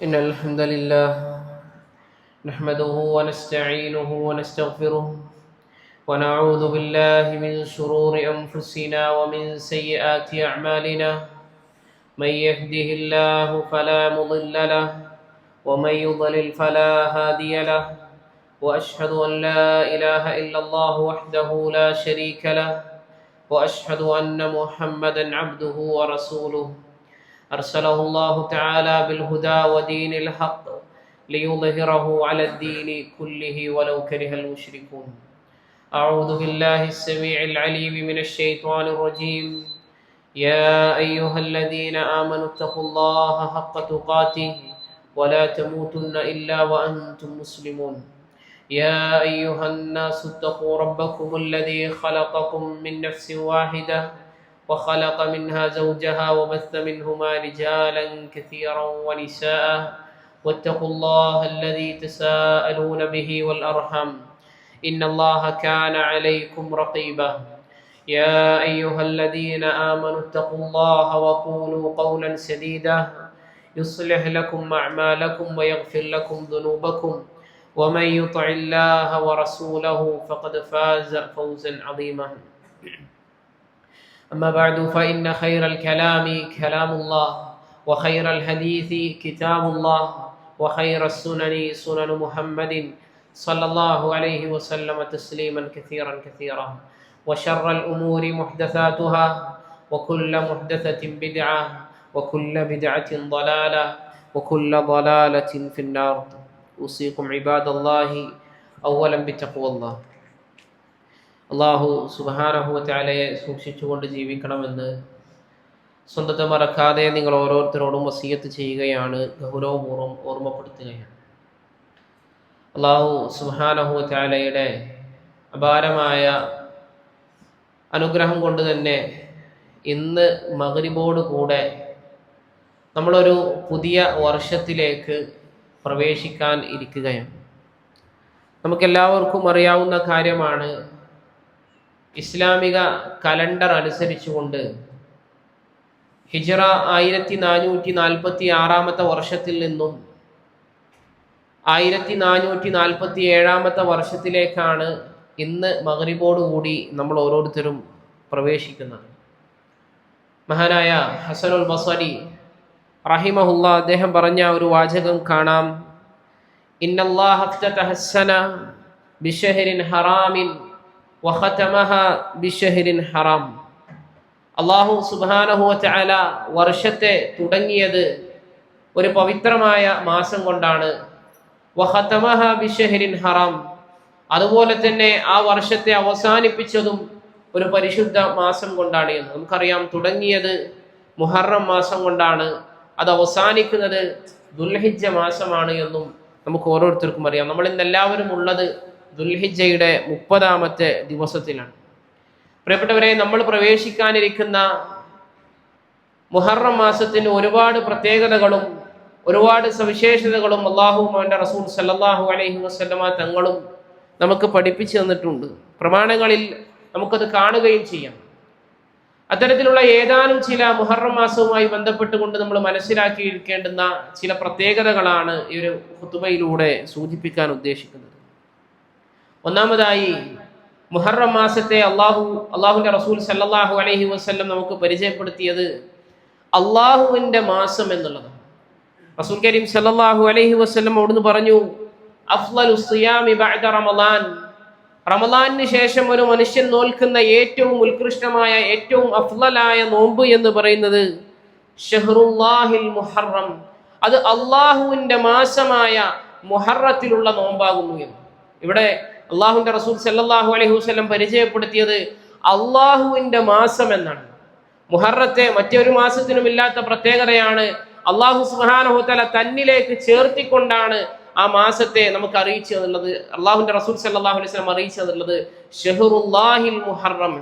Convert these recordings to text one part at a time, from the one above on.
إن الحمد لله نحمده ونستعينه ونستغفره ونعوذ بالله من شرور أنفسنا ومن سيئات أعمالنا. من يهده الله فلا مضل له ومن يضلل فلا هادي له، وأشهد أن لا إله إلا الله وحده لا شريك له، وأشهد أن محمدا عبده ورسوله أرسله الله تعالى بالهدى ودين الحق ليظهره على الدين كله ولو كره المشركون. أعوذ بالله السميع العليم من الشيطان الرجيم. يا أيها الذين آمنوا اتقوا الله حق تقاته ولا تموتن إلا وأنتم مسلمون. يا أيها الناس اتقوا ربكم الذي خلقكم من نفس واحدة وخلق منها زوجها وبث منهما رجالا كثيرا ونساء، واتقوا الله الذي تساءلون به والأرحام إن الله كان عليكم رقيبا. يا أيها الذين آمنوا اتقوا الله وقولوا قولا سديدا يصلح لكم أعمالكم ويغفر لكم ذنوبكم، ومن يطع الله ورسوله فقد فاز فوزا عظيما. أما بعد فإن خير الكلام كلام الله، وخير الحديث كتاب الله، وخير السنن سنن محمد صلى الله عليه وسلم تسليما كثيرا كثيرا، وشر الأمور محدثاتها وكل محدثة بدعة وكل بدعة ضلالة وكل ضلالة في النار. أوصيكم عباد الله أولا بتقوى الله. അള്ളാഹു സുബ്ഹാനഹു വ തആലയെ സൂക്ഷിച്ചുകൊണ്ട് ജീവിക്കണമെന്ന് സ്വന്തത്തെ മറക്കാതെ നിങ്ങൾ ഓരോരുത്തരോടും വസിയത്ത് ചെയ്യുകയാണ്, ഗൗരവപൂർവ്വം ഓർമ്മപ്പെടുത്തുകയാണ്. അള്ളാഹു സുബ്ഹാനഹു വ തആലയുടെ അപാരമായ അനുഗ്രഹം കൊണ്ട് തന്നെ ഇന്ന് മഗ്രിബോട് കൂടെ നമ്മളൊരു പുതിയ വർഷത്തിലേക്ക് പ്രവേശിക്കാൻ ഇരിക്കുകയാണ്. നമുക്കെല്ലാവർക്കും അറിയാവുന്ന കാര്യമാണ്, ഇസ്ലാമിക കലണ്ടർ അനുസരിച്ചുകൊണ്ട് ഹിജ്റ 1446 വർഷത്തിൽ നിന്നും 1447 വർഷത്തിലേക്കാണ് ഇന്ന് മഗ്രിബോടുകൂടി നമ്മൾ ഓരോരുത്തരും പ്രവേശിക്കുന്നത്. മഹാനായ ഹസനുൽ ബസരി റഹിമഹുല്ലാ അദ്ദേഹം പറഞ്ഞ ഒരു വാചകം കാണാം. ഇന്നല്ലാഹ ഇഫ്തതഹ അസ്സന ബിശഹരിൻ ഹറാമിൻ വഖതമഹ ബിശഹരിൻ ഹറാം. അല്ലാഹു സുബ്ഹാനഹു വ തആല വർഷത്തെ തുടങ്ങിയത് ഒരു പവിത്രമായ മാസം കൊണ്ടാണ്. വഖതമഹ ബിശഹരിൻ ഹറാം, അതുപോലെ തന്നെ ആ വർഷത്തെ അവസാനിപ്പിച്ചതും ഒരു പരിശുദ്ധ മാസം കൊണ്ടാണ് എന്ന് നമുക്കറിയാം. തുടങ്ങിയത് മുഹറം മാസം കൊണ്ടാണ്, അത് അവസാനിക്കുന്നത് ദുൽഹിജ്ജ മാസമാണ് എന്നും നമുക്ക് ഓരോരുത്തർക്കും അറിയാം. നമ്മൾ ഇന്ന് എല്ലാവരും ഉള്ളത് ദുൽഹിജ്ജയുടെ 30ാമത്തെ ദിവസത്തിലാണ്. പ്രിയപ്പെട്ടവരെ, നമ്മൾ പ്രവേശിക്കാനിരിക്കുന്ന മുഹറം മാസത്തിന് ഒരുപാട് പ്രത്യേകതകളും ഒരുപാട് സവിശേഷതകളും അല്ലാഹുവും അവൻ്റെ റസൂൽ സല്ലല്ലാഹു അലൈഹി വസല്ലമ തങ്ങളും നമുക്ക് പഠിപ്പിച്ചു തന്നിട്ടുണ്ട്. പ്രമാണങ്ങളിൽ നമുക്കത് കാണുകയും ചെയ്യാം. അത്തരത്തിലുള്ള ഏതാനും ചില മുഹറം മാസവുമായി ബന്ധപ്പെട്ടുകൊണ്ട് നമ്മൾ മനസ്സിലാക്കിയിരിക്കേണ്ടുന്ന ചില പ്രത്യേകതകളാണ് ഈ ഒരു ഖുതുബയിലൂടെ സൂചിപ്പിക്കാൻ ഉദ്ദേശിക്കുന്നത്. ഒന്നാമതായി, മുഹറം മാസത്തെ അള്ളാഹുവിൻ്റെ റസൂൽ സല്ലല്ലാഹു അലൈഹി വസല്ലം നമുക്ക് പരിചയപ്പെടുത്തിയത് അള്ളാഹുവിൻ്റെ മാസം എന്നുള്ളതാണ്. റസൂൽ കരീം സല്ലല്ലാഹു അലൈഹി വസല്ലം അവിടുന്ന് പറഞ്ഞു, അഫ്ളലു സിയാമി ബഅദ റമളാൻ, റമളാനിന് ശേഷം ഒരു മനുഷ്യൻ നോൽക്കുന്ന ഏറ്റവും ഉത്കൃഷ്ടമായ ഏറ്റവും അഫ്ളലായ നോമ്പ് എന്ന് പറയുന്നത് ഷഹ്റുല്ലാഹിൽ മുഹറം, അത് അള്ളാഹുവിൻ്റെ മാസമായ മുഹറത്തിലുള്ള നോമ്പാകുന്നു എന്ന്. ഇവിടെ അള്ളാഹുവിൻ്റെ റസൂൽ സല്ലല്ലാഹു അലൈഹി വസല്ലം പരിചയപ്പെടുത്തിയത് അള്ളാഹുവിൻ്റെ മാസം എന്നാണ്. മുഹറത്തെ മറ്റൊരു മാസത്തിനും ഇല്ലാത്ത പ്രത്യേകതയാണ്. അള്ളാഹു സുബ്ഹാനഹു വ തആല തന്നിലേക്ക് ചേർത്തിക്കൊണ്ടാണ് ആ മാസത്തെ നമുക്ക് അറിയിച്ചു എന്നുള്ളത്. അള്ളാഹുവിൻ്റെ റസൂൽ സല്ലല്ലാഹു അലൈഹി വസല്ലം അറിയിച്ചു എന്നുള്ളത് ഷഹ്റുല്ലാഹിൽ മുഹറം,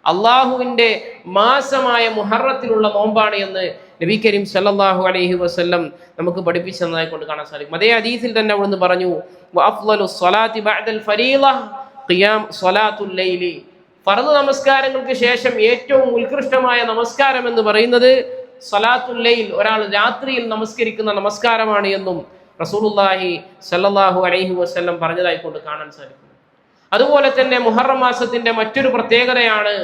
അള്ളാഹുവിൻ്റെ മാസമായ മുഹറത്തിലുള്ള നോമ്പാണ് എന്ന് നബി കരീം സല്ലല്ലാഹു അലൈഹി വസല്ലം നമുക്ക് പഠിപ്പിച്ചു തന്നതായി കൊണ്ട് കാണാൻ സാധിക്കും. അതേ ഹദീസിൽ തന്നെ അവിടുന്ന് പറഞ്ഞു, വഅഫ്ളലു സ്വലാത്തി ബഅദൽ ഫരീള ഖിയാം സ്വലാത്തുൽ ലൈലി, ഫർദ് നമസ്കാരങ്ങൾക്ക് ശേഷം ഏറ്റവും ഉത്കൃഷ്ടമായ നമസ്കാരം എന്ന് പറയുന്നത് സ്വലാത്തുൽ ലൈൽ, ഒരാൾ രാത്രിയിൽ നമസ്കരിക്കുന്ന നമസ്കാരമാണ് എന്നും റസൂലുള്ളാഹി സ്വല്ലല്ലാഹു അലൈഹി വസല്ലം പറഞ്ഞതായിക്കൊണ്ട് കാണാൻ സാധിക്കും. അതുപോലെ തന്നെ മുഹറം മാസത്തിന്റെ മറ്റൊരു പ്രത്യേകതയാണ്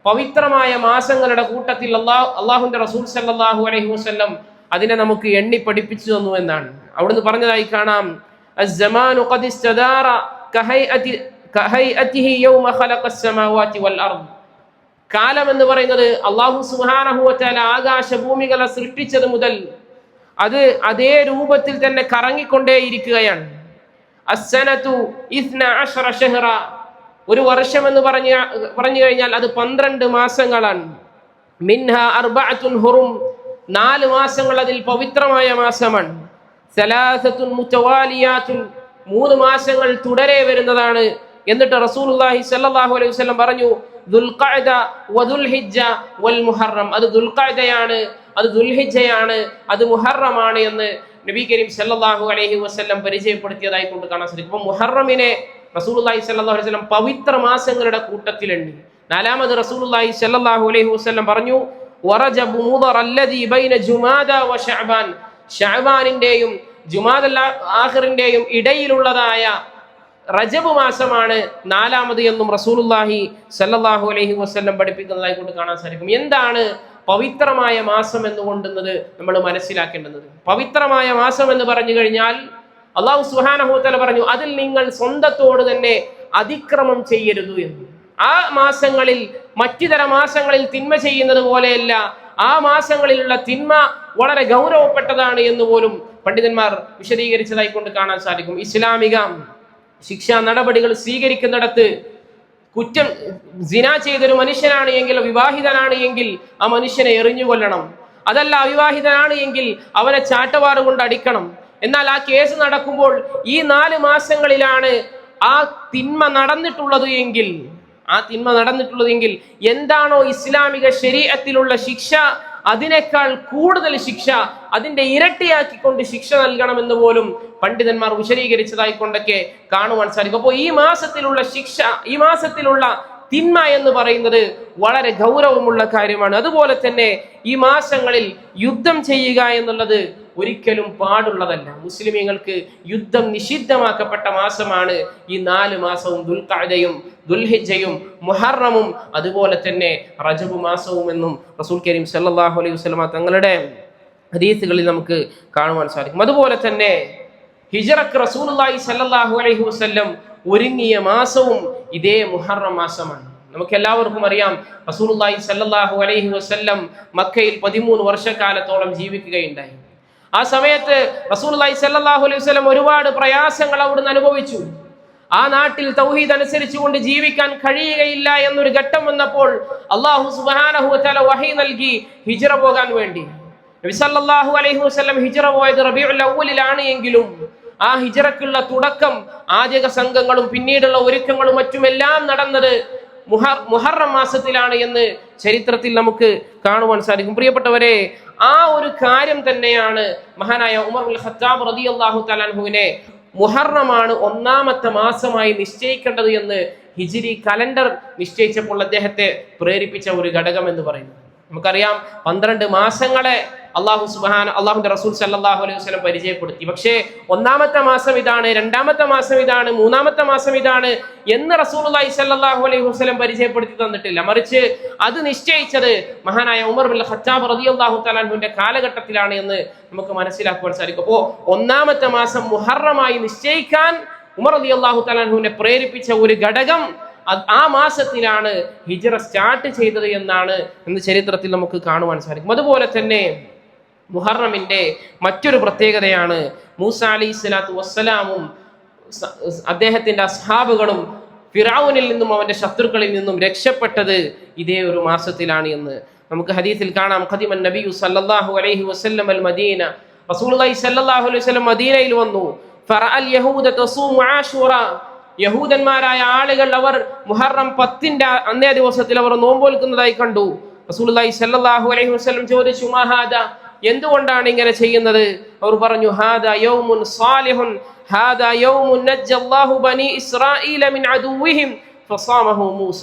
പവിത്രമായ മാസങ്ങളുടെ കൂട്ടത്തിൽ അള്ളാഹുവിന്റെ റസൂൽ സ്വല്ലല്ലാഹു അലൈഹി വസല്ലം അതിനെ നമുക്ക് എണ്ണി പഠിപ്പിച്ചു തന്നു എന്നാണ്. അവിടുന്ന് പറഞ്ഞതായി കാണാം, അസ്സമാനു ഖദ് ഇസ്തദാറ കഹൈഅതിഹി യൗമ ഖലഖസ് സമാവാതി വൽ അർദ്. കാലം എന്ന് പറയുന്നത് അല്ലാഹു സുബ്ഹാനഹു വ തആല ആകാശഭൂമികളെ സൃഷ്ടിച്ചത് മുതൽ അത് അതേ രൂപത്തിൽ തന്നെ കറങ്ങിക്കൊണ്ടേയിരിക്കുകയാണ്. അസ്സനതു 12 ശഹ്റ, ഒരു വർഷം എന്ന് പറഞ്ഞു കഴിഞ്ഞാൽ അത് 12 മാസങ്ങളാണ്. മിൻഹ അർബഅത്തുൻ ഹുറും, 4 മാസങ്ങൾ അതിൽ പവിത്രമായ മാസമാണ്. സലാസത്തുൻ മുതവാലിയാത്തുൻ, 3 മാസങ്ങൾ തുടരെ വരുന്നതാണ്. എന്നിട്ട് റസൂലുള്ളാഹി സ്വല്ലല്ലാഹു അലൈഹി വസല്ലം പറഞ്ഞു, ദുൽഖഅദ വദുൽഹിജ്ജ വൽ മുഹറം, അത് ദുൽഖഅദയാണ്, അത് ദുൽഹിജ്ജയാണ്, അത് മുഹറമാണ് എന്ന് നബി കരീം സല്ലല്ലാഹു അലൈഹി വസല്ലം പരിചയപ്പെടുത്തിയതായി കൊണ്ട് കാണാൻ സാധിക്കും. അപ്പോൾ മുഹറമിനെ റസൂലുള്ളാഹി സ്വല്ലല്ലാഹു അലൈഹി വസല്ലം പവിത്ര മാസങ്ങളുടെ കൂട്ടത്തിൽ എണ്ണി. 4-ാമത് റസൂലുള്ളാഹി സ്വല്ലല്ലാഹു അലൈഹി വസല്ലം പറഞ്ഞു, വറജബു മുദർ അല്ലദീ ബൈന ജുമാദ വ ശഅബാൻ, ശഅബാനിന്റെയും ജുമാദൽ ആഖിറിന്റെയും ഇടയിലുള്ളതായ റജബ് മാസമാണ് 4-ാമത് എന്നും റസൂലുള്ളാഹി സ്വല്ലല്ലാഹു അലൈഹി വസല്ലം പഠിപ്പിക്കുന്നതായി കൊണ്ട് കാണാൻ സാധിക്കും. എന്താണ് പവിത്രമായ മാസം എന്നുകൊണ്ടുന്നത് നമ്മൾ മനസ്സിലാക്കേണ്ടത്? പവിത്രമായ മാസം എന്ന് പറഞ്ഞു കഴിഞ്ഞാൽ അല്ലാഹു സുബ്ഹാനഹു വ തആല പറഞ്ഞു, അതിൽ നിങ്ങൾ സ്വന്തത്തോട് തന്നെ അതിക്രമം ചെയ്യരുത് എന്ന്. ആ മാസങ്ങളിൽ മറ്റിതര മാസങ്ങളിൽ തിന്മ ചെയ്യുന്നത് പോലെയല്ല, ആ മാസങ്ങളിലുള്ള തിന്മ വളരെ ഗൗരവപ്പെട്ടതാണ് എന്ന് പോലും പണ്ഡിതന്മാർ വിശദീകരിച്ചതായി കൊണ്ട് കാണാൻ സാധിക്കും. ഇസ്ലാമിക ശിക്ഷാ നടപടികൾ സ്വീകരിക്കുന്നിടത്ത് കുറ്റം സിന ചെയ്തൊരു മനുഷ്യനാണ് എങ്കിൽ, വിവാഹിതനാണ് എങ്കിൽ ആ മനുഷ്യനെ എറിഞ്ഞുകൊല്ലണം. അതല്ല, അവിവാഹിതനാണ് എങ്കിൽ അവനെ ചാട്ടവാറ് കൊണ്ട് അടിക്കണം. എന്നാൽ ആ കേസ് നടക്കുമ്പോൾ ഈ 4 മാസങ്ങളിലാണ് ആ തിന്മ നടന്നിട്ടുള്ളത് എങ്കിൽ എന്താണോ ഇസ്ലാമിക ശരീഅത്തിലുള്ള ശിക്ഷ, അതിനേക്കാൾ കൂടുതൽ ശിക്ഷ, അതിന്റെ ഇരട്ടിയാക്കിക്കൊണ്ട് ശിക്ഷ നൽകണമെന്ന് പോലും പണ്ഡിതന്മാർ വിശദീകരിച്ചതായി കൊണ്ടൊക്കെ കാണുവാൻ സാധിക്കും. അപ്പോൾ ഈ മാസത്തിലുള്ള ശിക്ഷ, ഈ മാസത്തിലുള്ള തിന്മ എന്ന് പറയുന്നത് വളരെ ഗൗരവമുള്ള കാര്യമാണ്. അതുപോലെ തന്നെ ഈ മാസങ്ങളിൽ യുദ്ധം ചെയ്യുക എന്നുള്ളത് ഒരിക്കലും പാടുള്ളതല്ല. മുസ്ലിമീങ്ങൾക്ക് യുദ്ധം നിഷിദ്ധമാക്കപ്പെട്ട മാസമാണ് ഈ 4 മാസവും, ദുൽഖഅദയും ദുൽഹിജ്ജയും മുഹറമും അതുപോലെ തന്നെ റജബ് മാസവും എന്നും റസൂൽ കരീം സല്ലല്ലാഹു അലൈഹി വസല്ലം തങ്ങളുടെ ഹദീസുകളിൽ നമുക്ക് കാണുവാൻ സാധിക്കും. അതുപോലെ തന്നെ ഹിജ്റക്ക് റസൂലുള്ളാഹി സല്ലല്ലാഹു അലൈഹി വസല്ലം ഒരുങ്ങിയ മാസവും ഇതേ മുഹറം മാസമാണ്. നമുക്ക് എല്ലാവർക്കും അറിയാം, റസൂലുള്ളാഹി സല്ലല്ലാഹു അലൈഹി വസല്ലം മക്കയിൽ 13 വർഷക്കാലത്തോളം ജീവിക്കുകയുണ്ടായി. ആ സമയത്ത് റസൂലുള്ളാഹി സല്ലല്ലാഹു അലൈഹി വസല്ലം ഒരുപാട് പ്രയാസങ്ങൾ അവിടുന്ന് അനുഭവിച്ചു. ആ നാട്ടിൽ തൗഹീദ് അനുസരിച്ചുകൊണ്ട് ജീവിക്കാൻ കഴിയുകയില്ല എന്നൊരു ഘട്ടം വന്നപ്പോൾ അല്ലാഹു സുബ്ഹാനഹു വ തആല വഹി നൽകി ഹിജ്റ പോകാൻ വേണ്ടി. നബി സല്ലല്ലാഹു അലൈഹി വസല്ലം ഹിജ്റ പോയത് റബീഉൽ അവ്വലിലാണ് എങ്കിലും ആ ഹിജ്റക്കുള്ള തുടക്കം ആദ്യ സംഘങ്ങളും പിന്നീടുള്ള ഒരുക്കങ്ങളും മറ്റുമെല്ലാം നടന്നത് മുഹറം മാസത്തിലാണ് എന്ന് ചരിത്രത്തിൽ നമുക്ക് കാണുവാൻ സാധിക്കും. പ്രിയപ്പെട്ടവരെ, ആ ഒരു കാര്യം തന്നെയാണ് മഹാനായ ഉമർ ഇബ്നുൽ ഖത്താബ് റളിയല്ലാഹു തആല അൻഹുവിനെ മുഹറമാണ് 1-ാമത്തെ മാസമായി നിശ്ചയിക്കേണ്ടത് എന്ന് ഹിജ്രി കലണ്ടർ നിശ്ചയിച്ചപ്പോൾ അദ്ദേഹത്തെ പ്രേരിപ്പിച്ച ഒരു ഘടകം എന്ന് പറയുന്നത്. നമുക്കറിയാം, 12 മാസങ്ങളെ അള്ളാഹുവിന്റെ റസൂൽ സല്ലല്ലാഹു അലൈഹി വസല്ലം പരിചയപ്പെടുത്തി. പക്ഷേ 1-ാമത്തെ മാസം ഇതാണ്, 2-ാമത്തെ മാസം ഇതാണ്, 3-ാമത്തെ മാസം ഇതാണ് എന്ന് റസൂലുള്ളാഹി സല്ലല്ലാഹു അലൈഹി വസല്ലം പരിചയപ്പെടുത്തി തന്നിട്ടില്ല. മറിച്ച് അത് നിശ്ചയിച്ചത് മഹാനായ ഉമർ ഇബ്നുൽ ഖത്താബ് റളിയല്ലാഹു തആല അൻഹുവിന്റെ കാലഘട്ടത്തിലാണ് എന്ന് നമുക്ക് മനസ്സിലാക്കുവാൻ സാധിക്കും. അപ്പോൾ 1-ാമത്തെ മാസം മുഹറമായി നിശ്ചയിക്കാൻ ഉമർ റളിയല്ലാഹു തആല അൻഹുവിനെ പ്രേരിപ്പിച്ച ഒരു ഘടകം ആ മാസത്തിലാണ് ഹിജ്റ സ്റ്റാർട്ട് ചെയ്തത് എന്ന് ചരിത്രത്തിൽ നമുക്ക് കാണുവാൻ സാധിക്കും. അതുപോലെ തന്നെ മുഹറമിന്റെ മറ്റൊരു പ്രത്യേകതയാണ് മൂസ അലൈഹിസ്സലാത്തു വസ്സലാമും അദ്ദേഹത്തിന്റെ അസ്ഹാബുകളും ഫിറഔനിൽ നിന്നും അവന്റെ ശത്രുക്കളിൽ നിന്നും രക്ഷപ്പെട്ടത് ഇതേ ഒരു മാസത്തിലാണ് എന്ന് നമുക്ക് ഹദീസിൽ കാണാം. ഖദിമൻ നബിയു സല്ലല്ലാഹു അലൈഹി വസല്ലം അൽ മദീന, റസൂലുള്ളാഹി സല്ലല്ലാഹു അലൈഹി വസല്ലം മദീനയിൽ വന്നു. ഫറഅൽ യഹൂദ തസൂമു ആശൂറ, യഹൂദന്മാരായ ആളുകൾ അവർ മുഹറം 10-ന്റെ അന്നേ ദിവസത്തിൽ അവർ നോമ്പൊൽക്കുന്നതായി കണ്ടു. റസൂലുള്ളാഹി സല്ലല്ലാഹു അലൈഹി വസല്ലം ചോദിച്ചു, മഹാദ, എന്തുകൊണ്ടാണ് ഇങ്ങനെ ചെയ്യുന്നത്? അവർ പറഞ്ഞു, ഹാദാ യൗമുൻ സാലിഹുൻ, ഹാദാ യൗമുൻ നജ്ജല്ലാഹു ബനി ഇസ്രായീല മിൻ അദുവ്വിഹിം ഫസാമഹു മൂസ.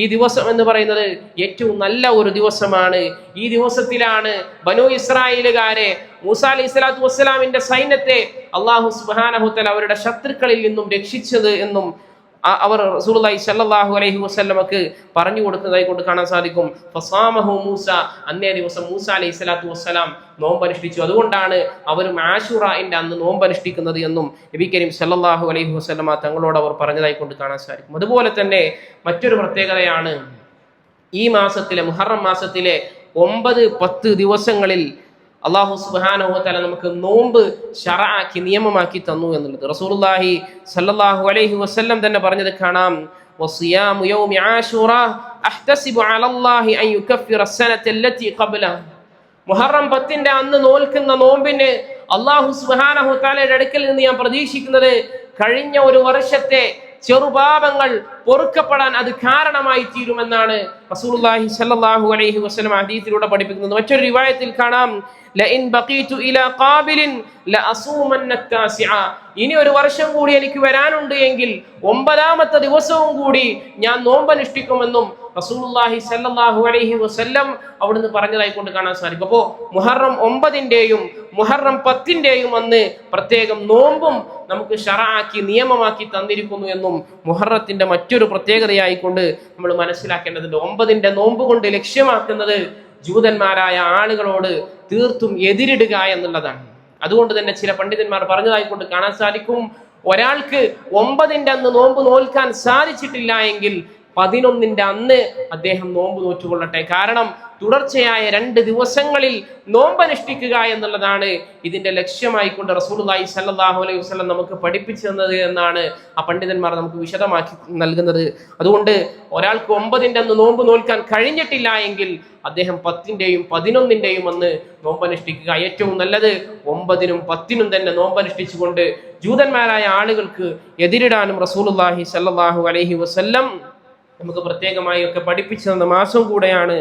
ഈ ദിവസം എന്ന് പറയുന്നത് ഏറ്റവും നല്ല ഒരു ദിവസമാണ്. ഈ ദിവസത്തിലാണ് ബനൂ ഇസ്രായേലുകാരെ മൂസാ അലൈഹി സ്വലാത്തു വസ്സലാമിന്റെ സൈന്യത്തെ അല്ലാഹു സുബ്ഹാനഹു വ തആല അവരുടെ ശത്രുക്കളിൽ നിന്നും രക്ഷിച്ചത് എന്നും അവർ റസൂലുള്ളാഹി സ്വല്ലല്ലാഹു അലൈഹി വസല്ലമക്ക് പറഞ്ഞു കൊടുക്കുന്നതായി കൊണ്ട് കാണാൻ സാധിക്കും. ഫസാമഹു മൂസ, അന്നേ ദിവസം മൂസ അലൈഹി സ്വലാത്തു വസ്സലാം നോമ്പനുഷ്ഠിച്ചു. അതുകൊണ്ടാണ് അവരും ആശുറാഇന്റെ അന്ന് നോമ്പനുഷ്ഠിക്കുന്നത് എന്നും നബി കരീം സ്വല്ലല്ലാഹു അലൈഹി വസല്ലമ തങ്ങളോട് അവർ പറഞ്ഞതായി കൊണ്ട് കാണാൻ സാധിക്കും. അതുപോലെ തന്നെ മറ്റൊരു പ്രത്യേകതയാണ് ഈ മാസത്തിലെ മുഹറം മാസത്തിലെ 9-10 ദിവസങ്ങളിൽ അല്ലാഹു സുബ്ഹാനഹു വ തആല നമുക്ക് നോമ്പ് ശറഅാക്കി നിയമമാക്കി തന്നു എന്നുള്ളത്. റസൂലുള്ളാഹി സ്വല്ലല്ലാഹു അലൈഹി വസല്ലം തന്നെ പറഞ്ഞത് കാണാം, വസിയാമു യൗമി ആശുറാ അഹ്തസിബു അലല്ലാഹി അൻ യുകഫിറ അസ്സനത അല്ലതി ഖബ്ല. മുഹറം 10 അന്ന് നോൽക്കുന്ന നോമ്പിന് അല്ലാഹു സുബ്ഹാനഹു വ തആലയുടെ അടുക്കൽ നിന്ന് ഞാൻ പ്രതീക്ഷിക്കുന്നത് കഴിഞ്ഞ ഒരു വർഷത്തെ ചെറുപാപങ്ങൾ പൊറുക്കപ്പെടാൻ അത് കാരണമായി തീരുമെന്നാണ് റസൂലുള്ളാഹി സ്വല്ലല്ലാഹു അലൈഹി വസല്ലം ഹദീസിലൂടെ പഠിപ്പിക്കുന്നത്. മറ്റൊരു റിവായത്തിൽ കാണാം, ലഇൻ ബഖീതു ഇലാ ഖാബിലിൻ ലഅസൂമന്ന അത്താസിഅ. ഇനി ഒരു വർഷം കൂടി എനിക്ക് വരാനുണ്ട് എങ്കിൽ 9ാമത്തെ ദിവസവും കൂടി ഞാൻ നോമ്പനുഷ്ഠിക്കുമെന്നും റസൂലുള്ളാഹി സ്വല്ലല്ലാഹു അലൈഹി വസല്ലം അവിടുന്ന് പറഞ്ഞതായി കൊണ്ട് കാണാൻ സാധിക്കും. അപ്പോൾ മുഹറം 9-ന്റെയും മുഹറം 10-ന്റെയും അന്ന് പ്രത്യേകം നോമ്പും നമുക്ക് ശറഅാക്കി നിയമമാക്കി തന്നിരിക്കുന്നു എന്നും മുഹറത്തിന്റെ മറ്റൊരു പ്രത്യേകതയായിക്കൊണ്ട് നമ്മൾ മനസ്സിലാക്കേണ്ടതുണ്ട്. 9-ന്റെ നോമ്പ് കൊണ്ട് ലക്ഷ്യമാക്കുന്നത് ജൂതന്മാരായ ആളുകളോട് തീർത്തും എതിരിടുക എന്നുള്ളതാണ്. അതുകൊണ്ട് തന്നെ ചില പണ്ഡിതന്മാർ പറഞ്ഞതായിക്കൊണ്ട് കാണാൻ സാധിക്കും, ഒരാൾക്ക് 9-ന്റെ അന്ന് നോമ്പ് നോൽക്കാൻ സാധിച്ചിട്ടില്ല എങ്കിൽ 11-ന്റെ അന്ന് അദ്ദേഹം നോമ്പ് നോറ്റുകൊള്ളട്ടെ. കാരണം തുടർച്ചയായ 2 ദിവസങ്ങളിൽ നോമ്പനുഷ്ഠിക്കുക എന്നുള്ളതാണ് ഇതിന്റെ ലക്ഷ്യമായിക്കൊണ്ട് റസൂലുള്ളാഹി സ്വല്ലല്ലാഹു അലൈഹി വസല്ലം നമുക്ക് പഠിപ്പിച്ചു തന്നത് എന്നാണ് ആ പണ്ഡിതന്മാർ നമുക്ക് വിശദമാക്കി നൽകുന്നത്. അതുകൊണ്ട് ഒരാൾക്ക് 9-ന്റെ അന്ന് നോമ്പ് നോൽക്കാൻ കഴിഞ്ഞിട്ടില്ല എങ്കിൽ അദ്ദേഹം 10-ന്റെയും 11-ന്റെയും അന്ന് നോമ്പനുഷ്ഠിക്കുക. ഏറ്റവും നല്ലത് 9-നും 10-നും തന്നെ നോമ്പനുഷ്ഠിച്ചുകൊണ്ട് ജൂതന്മാരായ ആളുകൾക്ക് എതിരിടാനും റസൂലുള്ളാഹി സ്വല്ലല്ലാഹു അലൈഹി വസല്ലം നമുക്ക് പ്രത്യേകമായി ഒക്കെ പഠിപ്പിച്ചു തന്ന മാസം കൂടെയാണ്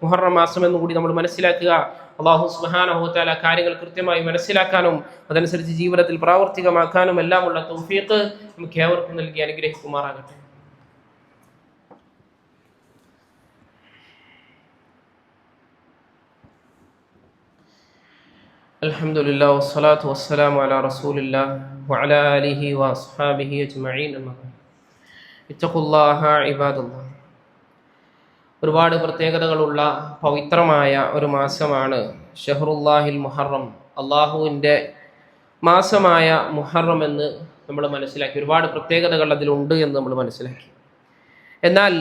മുഹറം മാസം എന്ന് കൂടി നമ്മൾ മനസ്സിലാക്കുക. അല്ലാഹു സുബ്ഹാനഹു വ തആല കാര്യങ്ങൾ കൃത്യമായി മനസ്സിലാക്കാനും അതനുസരിച്ച് ജീവിതത്തിൽ പ്രാവർത്തികമാക്കാനും എല്ലാമുള്ള തൗഫീഖ് നമുക്ക് ഏവർക്കും നൽകി അനുഗ്രഹിക്കുമാറാകട്ടെ. അൽഹംദുലില്ലാഹി വസ്സലാത്തു വസ്സലാമു അലാ റസൂലില്ലാഹി വഅലാ ആലിഹി വഅസ്ഹാബിഹി അജ്മഈൻ. ഇത്തഖുല്ലാഹ ഇബാദല്ലാഹ്. ഒരുപാട് പ്രത്യേകതകളുള്ള പവിത്രമായ ഒരു മാസമാണ് ഷഹ്റുല്ലാഹിൽ മുഹറം, അള്ളാഹുവിൻ്റെ മാസമായ മുഹറം എന്ന് നമ്മൾ മനസ്സിലാക്കി. ഒരുപാട് പ്രത്യേകതകൾ അതിലുണ്ട് എന്ന് നമ്മൾ മനസ്സിലാക്കി. എന്നാൽ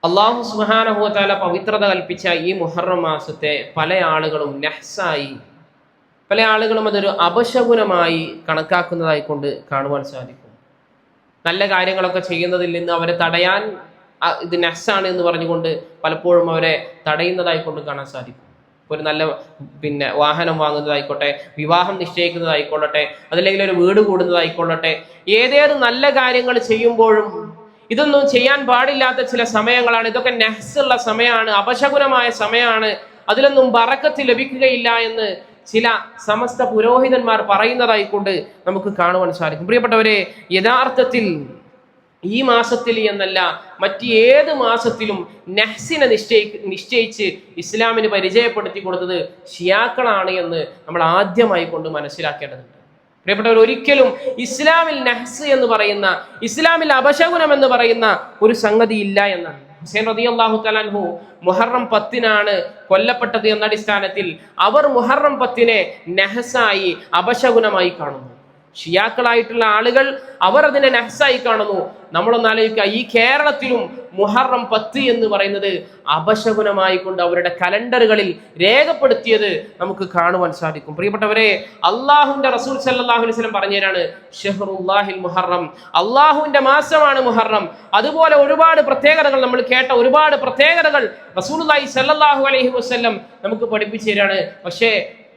അള്ളാഹു സുബ്ഹാനഹു വ തആല പവിത്രത കൽപ്പിച്ച ഈ മുഹറം മാസത്തെ പല ആളുകളും നഹ്സായി, പല ആളുകളും അതൊരു അപശകുനമായി കണക്കാക്കുന്നതായി കൊണ്ട് കാണുവാൻ സാധിക്കും. നല്ല കാര്യങ്ങളൊക്കെ ചെയ്യുന്നതിൽ നിന്ന് അവരെ തടയാൻ ഇത് നഹ്സാണ് എന്ന് പറഞ്ഞുകൊണ്ട് പലപ്പോഴും അവരെ തടയുന്നതായി കൊണ്ട് കാണാൻ സാധിക്കും. ഒരു നല്ല വാഹനം വാങ്ങുന്നതായിക്കോട്ടെ, വിവാഹം നിശ്ചയിക്കുന്നതായിക്കൊള്ളട്ടെ, അതല്ലെങ്കിൽ ഒരു വീട് കൂടുന്നതായിക്കൊള്ളട്ടെ, ഏതേത് നല്ല കാര്യങ്ങൾ ചെയ്യുമ്പോഴും ഇതൊന്നും ചെയ്യാൻ പാടില്ലാത്ത ചില സമയങ്ങളാണ്. ഇതൊക്കെ നഹ്സുള്ള സമയമാണ്, അപശകുനമായ സമയമാണ്, അതിലൊന്നും ബറക്കത്ത് ലഭിക്കുകയില്ല എന്ന് ചില സമസ്ത പുരോഹിതന്മാർ പറയുന്നതായിക്കൊണ്ട് നമുക്ക് കാണുവാൻ സാധിക്കും. പ്രിയപ്പെട്ടവരെ, യഥാർത്ഥത്തിൽ ഈ മാസത്തിൽ എന്നല്ല മറ്റ് ഏത് മാസത്തിലും നഹ്സിനെ നിശ്ചയിച്ച് ഇസ്ലാമിന് പരിചയപ്പെടുത്തി കൊടുത്തത് ഷിയാക്കളാണ് എന്ന് നമ്മൾ ആദ്യമായി കൊണ്ട് മനസ്സിലാക്കേണ്ടതുണ്ട്. പ്രിയപ്പെട്ടവർ, ഒരിക്കലും ഇസ്ലാമിൽ നഹ്സ് എന്ന് പറയുന്ന, ഇസ്ലാമിൽ അപശകുനം എന്ന് പറയുന്ന ഒരു സംഗതി ഇല്ല എന്നാണ്. ഹുസൈൻ റളിയല്ലാഹു തആല അൻഹു മുഹറം 10-നാണ് കൊല്ലപ്പെട്ടത് എന്ന അടിസ്ഥാനത്തിൽ അവർ മുഹറം 10-നെ നഹ്സായി, അപശകുനമായി കാണുന്നു. ഷിയാക്കളായിട്ടുള്ള ആളുകൾ അവർ അതിനെ നഹ്സായി കാണുന്നു. നമ്മളൊന്ന് ആലോചിക്കുക, ഈ കേരളത്തിലും മുഹറം 10 എന്ന് പറയുന്നത് അപശകുനമായി കൊണ്ട് അവരുടെ കലണ്ടറുകളിൽ രേഖപ്പെടുത്തിയത് നമുക്ക് കാണുവാൻ സാധിക്കും. പ്രിയപ്പെട്ടവരെ, അള്ളാഹുവിന്റെ റസൂൽ സല്ലല്ലാഹു അലൈഹി വസല്ലം പറഞ്ഞതാണ് ഷഹ്റുല്ലാഹിൽ മുഹറം, അള്ളാഹുവിന്റെ മാസമാണ് മുഹറം. അതുപോലെ ഒരുപാട് പ്രത്യേകതകൾ, നമ്മൾ കേട്ട ഒരുപാട് പ്രത്യേകതകൾ റസൂലുള്ളാഹി സല്ലല്ലാഹു അലൈഹി വസല്ലം നമുക്ക് പഠിപ്പിച്ചു തരാണ്. പക്ഷേ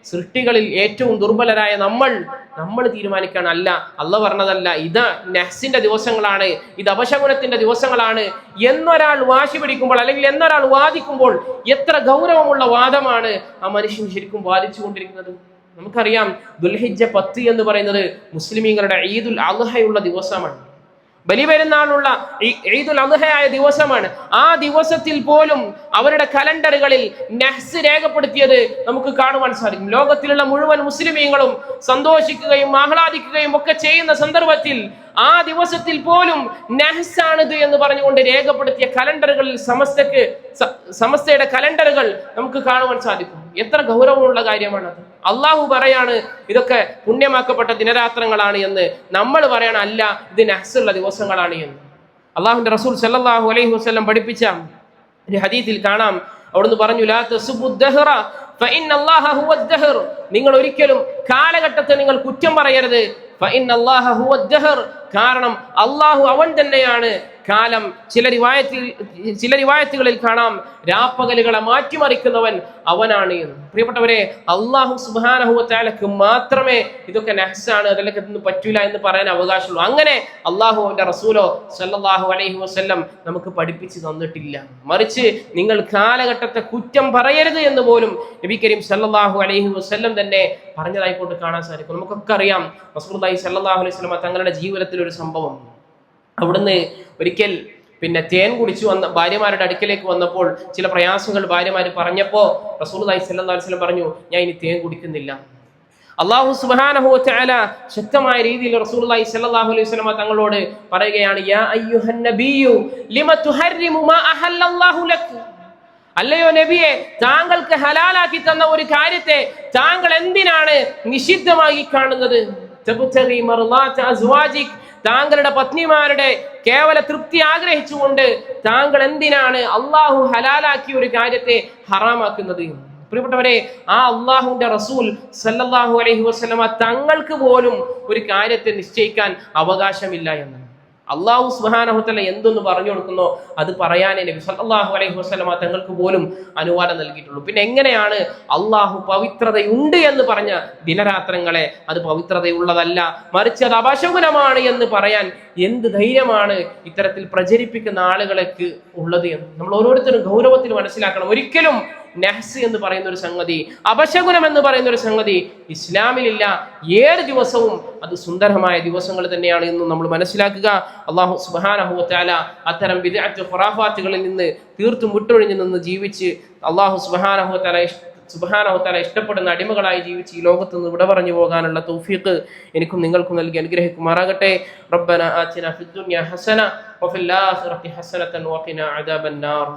സൃഷ്ടികളിൽ ഏറ്റവും ദുർബലരായ നമ്മൾ തീരുമാനിക്കുകയാണ്, അല്ല, അള്ളാഹ് പറഞ്ഞതല്ല, ഇത് നഹ്സിന്റെ ദിവസങ്ങളാണ്, ഇത് അപശകുനത്തിന്റെ ദിവസങ്ങളാണ് എന്നൊരാൾ വാശി പിടിക്കുമ്പോൾ, അല്ലെങ്കിൽ എന്നൊരാൾ വാദിക്കുമ്പോൾ എത്ര ഗൗരവമുള്ള വാദമാണ് ആ മനുഷ്യൻ ശരിക്കും വാദിച്ചു കൊണ്ടിരിക്കുന്നത്. നമുക്കറിയാം, ദുൽഹിജ്ജ 10 എന്ന് പറയുന്നത് മുസ്ലിമീങ്ങളുടെ ഈദുൽ അദ്ഹയുള്ള ദിവസമാണ്. ബലിപെരുന്നാളുള്ള ഈദുൽ അദ്ഹയായ ദിവസമാണ്. ആ ദിവസത്തിൽ പോലും അവരുടെ കലണ്ടറുകളിൽ നഹ്സ് രേഖപ്പെടുത്തിയത് നമുക്ക് കാണുവാൻ സാധിക്കും. ലോകത്തിലുള്ള മുഴുവൻ മുസ്ലിമീങ്ങളും സന്തോഷിക്കുകയും ആഹ്ലാദിക്കുകയും ഒക്കെ ചെയ്യുന്ന സന്ദർഭത്തിൽ ആ ദിവസത്തിൽ പോലും നഹ്സാണിത് എന്ന് പറഞ്ഞുകൊണ്ട് രേഖപ്പെടുത്തിയ കലണ്ടറുകളിൽ സമസ്തയുടെ കലണ്ടറുകൾ നമുക്ക് കാണുവാൻ സാധിക്കും. എത്ര ഗൗരവമുള്ള കാര്യമാണത്. അള്ളാഹു പറയാണ് ഇതൊക്കെ പുണ്യമാക്കപ്പെട്ട ദിനരാത്രങ്ങളാണ് എന്ന്, നമ്മൾ പറയണം അല്ല ഇത് നഹ്സുള്ള ദിവസങ്ങളാണ് എന്ന്. അള്ളാഹുവിന്റെ റസൂൽ സല്ലല്ലാഹു അലൈഹി വസല്ലം പഠിപ്പിച്ച ഒരു ഹദീസിൽ കാണാം, അവിടുന്ന് പറഞ്ഞു ലാ തസുബ്ബുദ്ദഹ്റ ഫഇന്നല്ലാഹ ഹുവദ്ദഹ്ർ, നിങ്ങൾ ഒരിക്കലും കാലഘട്ടത്തെ നിങ്ങൾ കുറ്റം പറയരുത്. ഫഇന്നല്ലാഹ ഹുവദ്ദഹ്ർ, കാരണം അള്ളാഹു അവൻ തന്നെയാണ് കാലം. ചില റിവായത്തുകളിൽ കാണാം രാപ്പകലുകളെ മാറ്റിമറിക്കുന്നവൻ അവനാണ് എന്ന്. പ്രിയപ്പെട്ടവരെ, അള്ളാഹു സുബ്ഹാനഹു വ തആലക്ക് മാത്രമേ ഇതൊക്കെ നഹ്സാണ് അതിലൊക്കെ ഇതൊന്നും പറ്റൂല എന്ന് പറയാൻ അവകാശമുള്ളൂ. അങ്ങനെ അള്ളാഹുവിന്റെ റസൂലോ സല്ലല്ലാഹു അലൈഹി വസല്ലം നമുക്ക് പഠിപ്പിച്ചു തന്നിട്ടില്ല. മറിച്ച് നിങ്ങൾ കാലഘട്ടത്തെ കുറ്റം പറയരുത് എന്ന് പോലും നബി കരീം സല്ലല്ലാഹു അലൈഹി വസല്ലം തന്നെ പറഞ്ഞതായിക്കൊണ്ട് കാണാൻ സാധിക്കും. നമുക്കൊക്കെ അറിയാം റസൂലുള്ളാഹി സല്ലല്ലാഹു അലൈഹി വസല്ലം തങ്ങളുടെ ജീവിതത്തിൽ ഒരു സംഭവം. അവിടുന്ന് ഒരിക്കൽ തേൻ കുടിച്ചു വന്ന ഭാര്യമാരുടെ അടുക്കലേക്ക് വന്നപ്പോൾ ചില പ്രയാസങ്ങൾ ഭാര്യമാർ പറഞ്ഞപ്പോൾ റസൂലുള്ളാഹി സ്വല്ലല്ലാഹു അലൈഹി വസല്ലം പറഞ്ഞു, ഞാൻ ഇനി തേൻ കുടിക്കുന്നില്ല. അല്ലാഹു സുബ്ഹാനഹു വ തആല ശക്തമായ രീതിയിൽ റസൂലുള്ളാഹി സ്വല്ലല്ലാഹു അലൈഹി വസല്ലം തങ്ങളോട് പറയുകയാണ്, യാ അയ്യുഹൻ നബിയ്യു ലിമ തുഹർരിമു മാ അഹല്ലല്ലാഹു ലക്, അല്ലയോ നബിയെ, താങ്കൾക്ക് ഹലാലാക്കി തന്ന ഒരു കാര്യത്തെ താങ്കൾ എന്തിനാണ് നിഷിദ്ധമായി കാണുന്നത്? തബ്തഗി മർളാത അസ്വാജിക്, താങ്കളുടെ പത്നിമാരുടെ കേവല തൃപ്തി ആഗ്രഹിച്ചുകൊണ്ട് താങ്കൾ എന്തിനാണ് അള്ളാഹു ഹലാലാക്കിയ ഒരു കാര്യത്തെ ഹറാമാക്കുന്നത്? പ്രിയപ്പെട്ടവരെ, ആ അള്ളാഹുവിന്റെ റസൂൽ സല്ലല്ലാഹു അലൈഹി വസല്ലമ തങ്ങൾക്ക് പോലും ഒരു കാര്യത്തെ നിശ്ചയിക്കാൻ അവകാശമില്ല എന്ന് അള്ളാഹു സുബ്ഹാനഹു വതആല എന്തൊന്ന് പറഞ്ഞു കൊടുക്കുന്നോ അത് പറയാനേ നബി സല്ലല്ലാഹു അലൈഹി വസല്ലമ തങ്ങൾക്ക് പോലും അനുവാദം നൽകിയിട്ടുള്ളൂ. പിന്നെ എങ്ങനെയാണ് അള്ളാഹു പവിത്രതയുണ്ട് എന്ന് പറഞ്ഞ ദിനരാത്രങ്ങളെ അത് പവിത്രതയുള്ളതല്ല, മറിച്ച് അത് അപശകുനമാണ് എന്ന് പറയാൻ എന്ത് ധൈര്യമാണ് ഇത്തരത്തിൽ പ്രചരിപ്പിക്കുന്ന ആളുകൾക്ക് ഉള്ളത് എന്ന് നമ്മൾ ഓരോരുത്തരും ഗൗരവത്തിൽ മനസ്സിലാക്കണം. ഒരിക്കലും നഹ്സ് എന്ന് പറയുന്ന ഒരു സംഗതി, അപശകുനം എന്ന് പറയുന്ന ഒരു സംഗതി ഇസ്ലാമിലില്ല. ഏത് ദിവസവും അത് സുന്ദരമായ ദിവസങ്ങൾ തന്നെയാണ് എന്നും നമ്മൾ മനസ്സിലാക്കുക. അല്ലാഹു സുബ്ഹാനഹു വ തആല അത്തരം ബിദ്അത്ത് ഖുറാഫാത്തുകളിൽ നിന്ന് തീർത്തും വിട്ടൊഴിഞ്ഞു നിന്ന് ജീവിച്ച് അല്ലാഹു സുബ്ഹാനഹു വ തആല ഇഷ്ടപ്പെടുന്ന അടിമകളായി ജീവിച്ച് ഈ ലോകത്ത് നിന്ന് വിട പറഞ്ഞു പോകാനുള്ള തൗഫീഖ് എനിക്കും നിങ്ങൾക്കും നൽകി അനുഗ്രഹിക്കുമാറാകട്ടെ. റബ്ബന ആതിന ഫിദ്ദുനിയ ഹസന വഫിൽ ആഖിറതി ഹസനതൻ വഖിന അദാബന്നാർ.